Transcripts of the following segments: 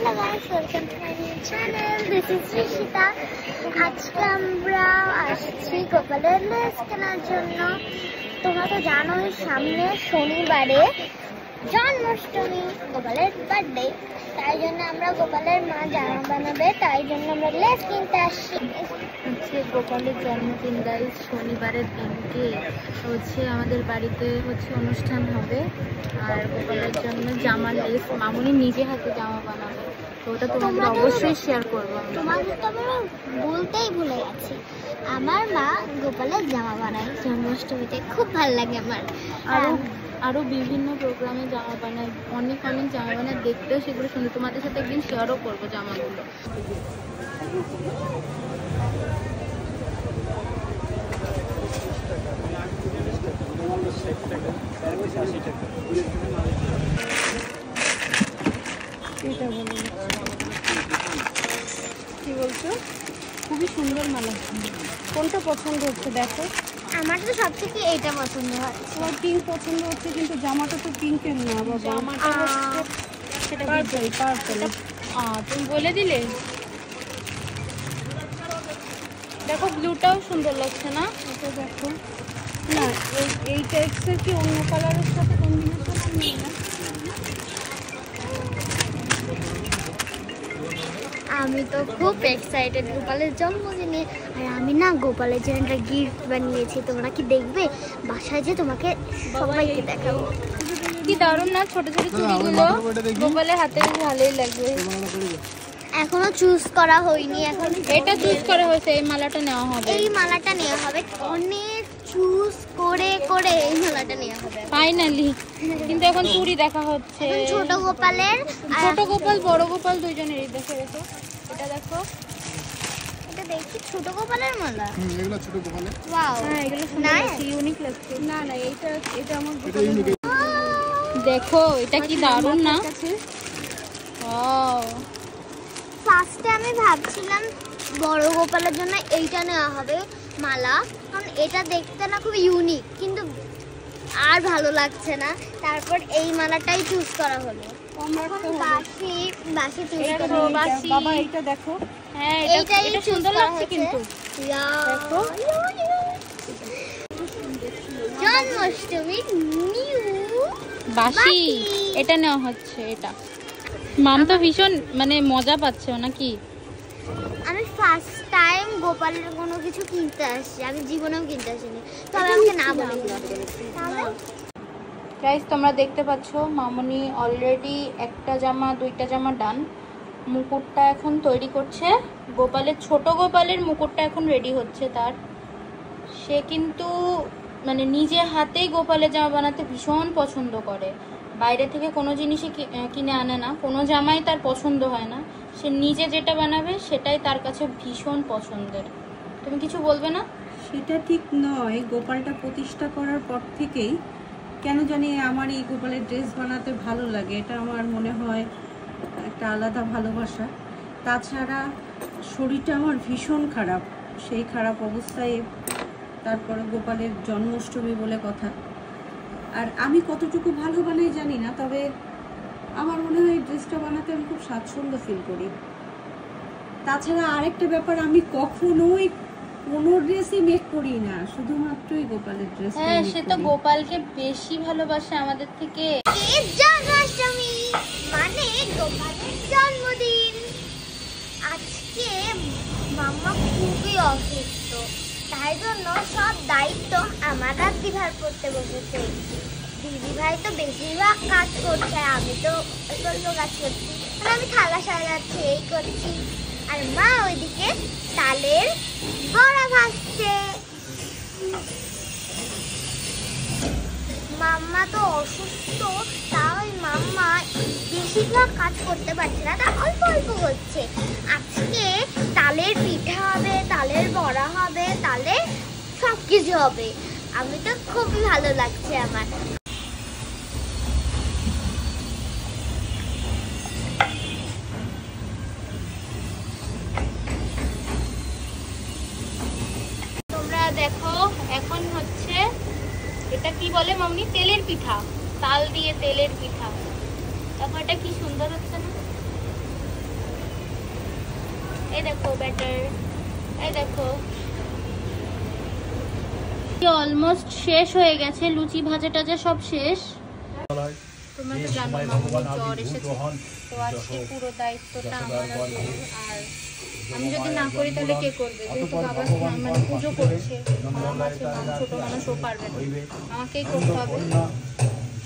Hello guys, welcome to my new channel. This is Rishita. আজকে আমরা আসছি গোপালের লেস কেনার জন্য। তোমরা তো জানোই সামনে শনিবারে জন্মাষ্টমী, গোপালের বার্থডে। তাই জন্য আমরা গোপালের মা জামা বানাবে, তাই জন্য আমরা লেস কিনতে আসছি। হচ্ছে গোপালের জন্মদিন গাইস, শনিবারের দিনকে হচ্ছে আমাদের বাড়িতে হচ্ছে অনুষ্ঠান হবে, আর গোপালের জন্য জামা লেস মামুনি নিজে হাতে জামা বানাবে, তো ওটা তোমাদের অবশ্যই শেয়ার করবো। তোমাদের তো আমরা বলতেই ভুলে গেছি, আমার মা গোপালের জামা বানায় জন্মাষ্টমীতে, খুব ভালো লাগে আমার। আরো বিভিন্ন প্রোগ্রামে জামা বানায়, অনেক জামা বানায়, দেখতেও সেগুলো শুনে তোমাদের সাথে একদিন শেয়ারও করবো জামাগুলো। কি বলছো? খুবই সুন্দর মালা। কোনটা পছন্দ হচ্ছে দেখো? আমার তো সব থেকে এইটা পছন্দ হয়। তোমার পিঙ্ক পছন্দ হচ্ছে, কিন্তু জামাটা তো পিঙ্কের না বাবা, জামাটা হচ্ছে সেটা পার্পল। তুমি বলে দিলে। দেখো ব্লুটাও সুন্দর লাগছে না? এটা দেখো না, এই টাইপসের কি অন্য কালারের সাথে কম্বিনেশন নেই না? আমি তো খুব এক্সাইটেড গোপালের জন্মদিনে। আর আমি না গোপালের জন্য একটা গিফট বানিয়েছি, তোমরা কি দেখবে? বাসায় যে তোমাকে সবাইকে দেখাবো। কি দারুণ না ছোট ছোট চুড়িগুলো, গোপালের হাতে ভালোই লাগবে। এখনো চুজ করা হয়নি, এখন এটা চুজ করা হয়েছে, এই মালাটা নেওয়া হবে। এই মালাটা নেওয়া হবে, অনেক চুজ করে করে এই মালাটা নেওয়া হবে ফাইনালি। কিন্তু এখন চুড়ি দেখা হচ্ছে, ছোট গোপালের, ছোট গোপাল বড় গোপাল দুইজনেরই। দেখে দেখো, এটা দেখো, এটা দেখছি ছোট গোপালের মালা। এগুলো ছোট গোপালের। ওয়াও, হ্যাঁ এগুলো সুন্দর লাগছে, ইউনিক লাগছে। না না, এটা আমার দেখো, এটা কি দারুণ না? ওয়াও, ফার্স্টে আমি ভাবছিলাম বড় গোপালের জন্য এইটা নেওয়া হবে মালা, কারণ এটা দেখতে না খুব ইউনিক, কিন্তু আর ভালো লাগছে না। তারপর এই মালাটাই চুজ করা হলো। বাসি চুজ করা হলো। বাবা এটা দেখো, হ্যাঁ এইটাই এটা চুজ সুন্দর করা লাগছে হয়েছে। কিন্তু দেখো জন্মাষ্টমী নিউ বাসি, এটা নেওয়া হচ্ছে। এটা মাম তো ভীষণ মানে মজা পাচ্ছে নাকি? আমি ফার্স্ট টাইম গোপালের কোনো কিছু কিনতে আসছি, আমি জীবনেও কিনতে আসিনি, তবে আমাকে না বলে গাইস তোমরা দেখতে পাচ্ছ মামুনি অলরেডি একটা জামা দুইটা জামা ডান। মুকুটটা এখন তৈরি করছে, গোপালের ছোট গোপালের মুকুটটা এখন রেডি হচ্ছে তার। সে কিন্তু মানে নিজে হাতেই গোপালের জামা বানাতে ভীষণ পছন্দ করে, বাইরে থেকে কোনো জিনিসই কিনে আনে না, কোনো জামাই তার পছন্দ হয় না, সে নিজে যেটা বানাবে সেটাই তার কাছে ভীষণ পছন্দের। তুমি কিছু বলবে না? সেটা ঠিক নয়, গোপালটা প্রতিষ্ঠা করার পর থেকেই কেন জানি আমার এই গোপালের ড্রেস বানাতে ভালো লাগে, এটা আমার মনে হয় একটা আলাদা ভালোবাসা। তাছাড়া শরীরটা আমার ভীষণ খারাপ, সেই খারাপ অবস্থায় তারপরে গোপালের জন্মাষ্টমী বলে কথা। আর আমি কতটুকু ভালো বানাই জানি না, তবে আমার মনে হয় এই ড্রেসটা বানাতে আমি খুব স্বাচ্ছন্দ্য ফিল করি। তাছাড়া আরেকটা ব্যাপার, আমি কখনোই কোনো ড্রেসই মেক করি না, শুধুমাত্রই গোপালের ড্রেস। হ্যাঁ, সে তো গোপালকে বেশি ভালোবাসে আমাদের থেকে। জন্মাষ্টমী মানে গোপালের জন্মদিন। আজকে মাম্মা খুবই অসুস্থ, তাই জন্য সব দায়িত্ব আমার দিদিভাই করতে বসেছে। দিদিভাই তো বেশিরভাগ কাজ করছে, আমি তো অল্প কাজ করছি, আমি থালা সাজাচ্ছি, এই করছি, আর মা ওইদিকে তালের বড়া ভাজছে। মাম্মা তো অসুস্থ, তাই মাম্মা বেশিরভাগ কাজ করতে পারছে না, তা অল্প অল্প করছে। আজকে তালের পিঠা হবে, তালের বড়া হবে, তালের সব কিছু হবে। আমি তো খুবই ভালো লাগছে আমার। তোমরা দেখো এখন হচ্ছে এটা কি বলে মামনি, তেলের পিঠা, তাল দিয়ে তেলের পিঠা। দেখো এটা কি সুন্দর হচ্ছে না? এই দেখো ব্যাটার, এই দেখো অলমোস্ট শেষ হয়ে গেছে, লুচি ভাজা টাজা সব শেষ। তোমরা তো জানো মামুনির জ্বর এসেছে, তো আজকে পুরো দায়িত্বটা আমার আছে। আর আমি যদি না করি তাহলে কে করবে, যেহেতু বাবা মানে পুজো করছে, মা আছে, মা ছোট মানুষ, ও পারবে না, আমাকেই করতে হবে।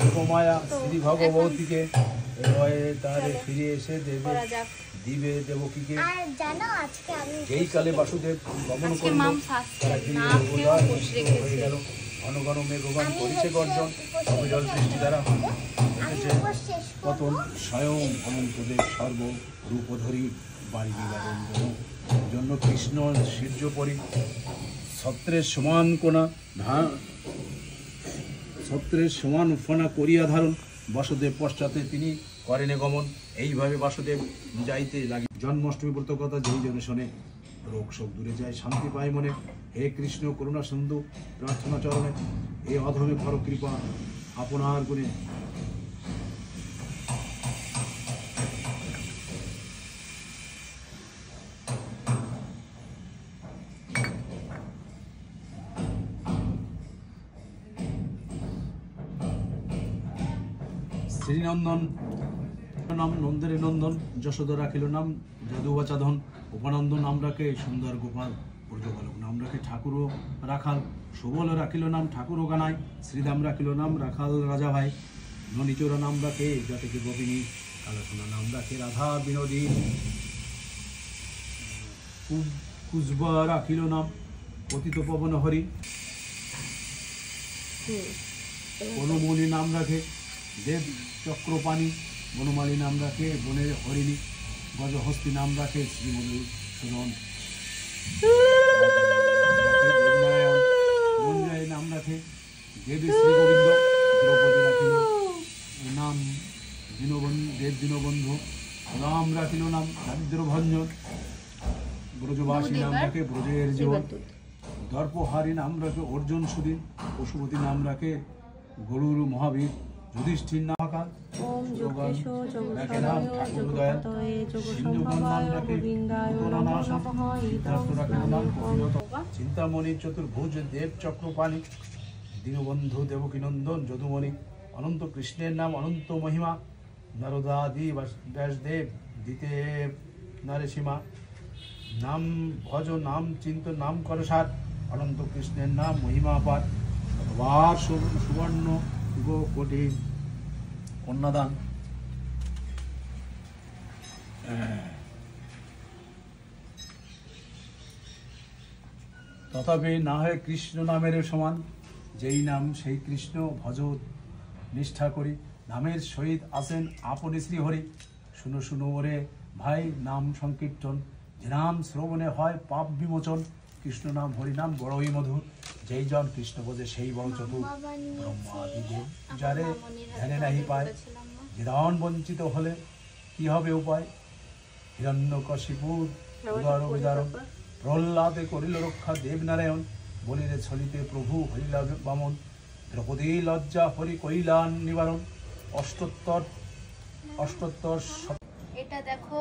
যোগমায়া শ্রী ভগবতীকে তারে ফিরে এসে দেবে দিবে দেবকীকে। আর জানো আজকে আমি যেই কালে বাসুদেব গমন আজকে করল মাম শাস্তি তারা গিরি না খেয়েও গোদার বসে হয়ে রেখেছে। গেল। ঘন ঘন মেঘগান করিছে গর্জন, অবিরল বৃষ্টি দ্বারা হয়েছে পতন। স্বয়ং অনন্তদেব সর্ব রূপধরি বাড়ি বিবাদন জন্য কৃষ্ণ সূর্য পরি ছত্রের সমান কোনা ছত্রের সমান ফনা করিয়া ধারণ। বাসুদেব পশ্চাতে তিনি করেন গমন। এইভাবে বাসুদেব যাইতে লাগি। জন্মাষ্টমী ব্রত কথা যেই জনে শোনে, রোগ শোক দূরে যায়, শান্তি পায় মনে। হে কৃষ্ণ করুণা সিন্ধু প্রার্থনা চরণে, এ অধমে কর কৃপা আপনার গুণে। শ্রীনন্দন নাম নন্দের নন্দন, যশোদা রাখিল নাম যদুবাচাধন। উপানন্দ নাম রাখে সুন্দর গোপাল, ব্রজবালক নাম রাখে ঠাকুরও রাখাল। সুবল রাখিল নাম ঠাকুরও গানায়, শ্রীদাম রাখিল নাম রাখাল রাজা ভাই। ননীচোরা নাম রাখে জাতিকে গোপিনী, কালাসোনা নাম রাখে রাধা বিনোদী। কুজবা রাখিল নাম পতিত পবন হরি। বনমণি নাম রাখে দেব চক্রপাণী, বনমালী নাম রাখে বনের হরিণী। গজহস্তি নাম রাখে শ্রীমধু সুদন। দেবনারায়ণ মঞ্জয় নাম রাখে দেবী শ্রী গোবিন্দ। দ্রৌপদী রাখিল নাম দেব দীনবন্ধু। রাম রাখিল নাম দারিদ্র ভঞ্জন। ব্রজবাসী নাম রাখে ব্রজের জীবন। দর্পহারী নাম রাখে অর্জুন সুদীন। পশুপতি নাম রাখে গরুর মহাবীর। যুধিষ্ঠির নামাকাল রাখে নাম ঠাকুর দয়াল। সিন্ধুবন নাম রাখে পুতনানাশন। সিদ্ধার্থ রাখিল নাম কপিলত। চিন্তামণি চতুর্ভুজ দেব চক্রপাণী। দীনবন্ধু দেবকীনন্দন যদুমণি। অনন্ত কৃষ্ণের নাম অনন্ত মহিমা। নারদাদি ব্যাসদেব দিতে নারেসীমা। নাম ভজ নাম চিন্ত নাম করসার। অনন্ত কৃষ্ণের নাম মহিমা পার। শতবার সুবর্ণ কোটি কন্যাদান। তথাপি না হয় কৃষ্ণ নামের সমান, যেই নাম সেই কৃষ্ণ ভজ নিষ্ঠা করি। নামের সহিত আছেন আপনি শ্রীহরি। শুনো শুনো ওরে ভাই নাম সংকীর্তন, যে নাম শ্রবণে হয় পাপ বিমোচন। কৃষ্ণ নাম হরি নাম বড়ই মধুর, যেই জন কৃষ্ণ বোঝে সেই বল চতুর। ব্রহ্মাদিদেব যারে ধ্যানে নাহি পায়, বিধান বঞ্চিত হলে কি হবে উপায়। হিরণ্যকশিপুর উদার বিদারণ, প্রহ্লাদে করিল রক্ষা দেবনারায়ণ। বলিলে ছলিতে প্রভু হরিলা বামন, দ্রৌপদী লজ্জা হরি কইলান নিবারণ। অষ্টোত্তর এটা দেখো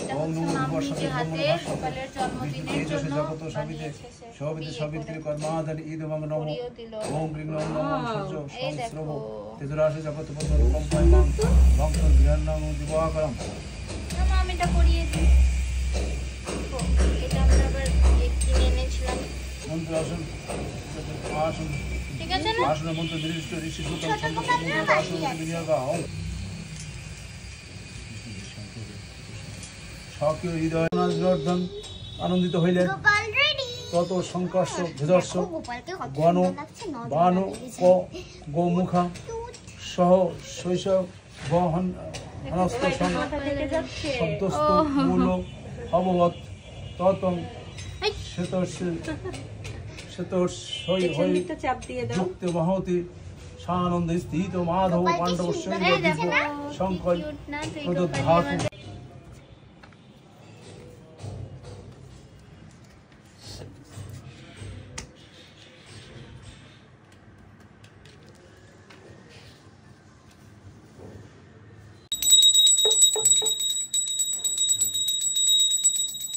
এটা হচ্ছে মাম নিজে হাতে গোপালের জন্মদিনের জন্য বানিয়েছে সে। কর্মাদান ঈদ মম নমো করিয়ে দিল। ওম গ্রীং নম সূর্য এই দেখো। সংস্রব তেজরাশি জগৎপত রূপম পাইমাং বংশ জ্ঞানং দিবাকরম। মাম এটা করিয়ে দিই। এটা আমরা আবার কিনে এনেছিলাম, মন্ত্র আসন আসন ঠিক আছে না? আসন মন্ত্র নির্দিষ্ট ঋষি সুতম ছন্দ আসন বিনিয়োগ স্বকীয় হৃদয় নাজবর্ধন আনন্দিত হইলেন। গোপাল রেডি। তত সংকর্ষ ভেদর্শ গোপালকে কত গণ সুন্দর লাগছে, নজর বানু লেগেছে। গোমুখা সহ শৈশব বহন হনস্ত মাথা থেকে যাচ্ছে। সন্তস্ত মূল অবগত ততং এই। শ্বেতর্ষই হই চাপ দিয়ে দাও। যুক্ত মহতি সানন্দ স্থিত মাধব পাণ্ডবস্য এই দেখো না, শঙ্কর কি cute না, তুই প্রদধাতু গোপালের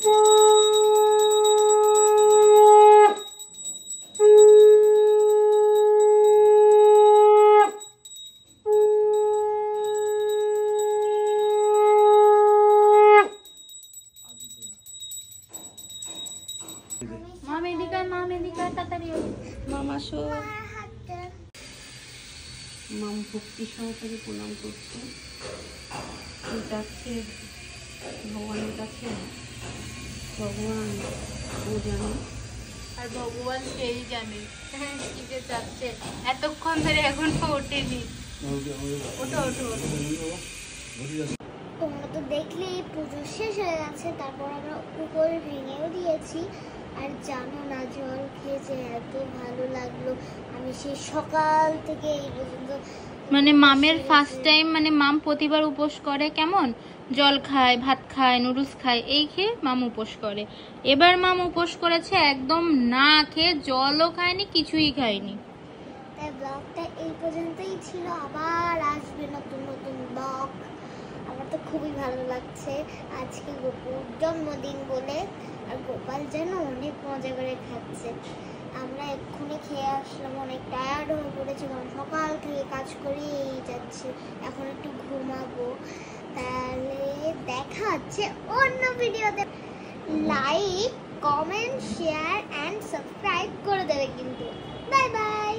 ॐ তাড়াতাড়ি মামা আসো। আর হাতটা মাম ভক্তি সহকারে প্রণাম করছে, যাচ্ছে ভগবানের কাছে। ভগবান ও জানে, আর ভগবান সেই জানে কি যে যাচ্ছে। এতক্ষণ ধরে এখনো ওঠেনি। ওঠো ওঠো তোমরা তো দেখলেই পুজো শেষ হয়ে গেছে, তারপর আমরা উপরে ভেঙেও দিয়েছি। আর জানো না, জল খেয়েছে এত ভালো লাগলো। আমি সেই সকাল থেকে এই পর্যন্ত মানে মামের ফার্স্ট টাইম, মানে মাম প্রতিবার উপোস করে কেমন, জল খায়, ভাত খায়, নুডলস খায়, এই খেয়ে মাম উপোস করে। এবার মাম উপোস করেছে একদম না খেয়ে, জলও খায়নি, কিছুই খায়নি। তাই ব্লগটা এই পর্যন্তই ছিল। আবার আসবে নতুন নতুন ব্লগ। আমার তো খুবই ভালো লাগছে আজকে গোপুর জন্মদিন বলে। আর গোপাল যেন অনেক মজা করে খাচ্ছে। আমরা এক্ষুনি খেয়ে আসলাম, অনেক টায়ার্ড হয়ে পড়েছি, কারণ সকাল থেকে কাজ করেই যাচ্ছে। এখন একটু ঘুমাবো। তাহলে দেখা হচ্ছে অন্য ভিডিওতে। Like, comment, share and subscribe করে দেবে কিন্তু। Bye bye.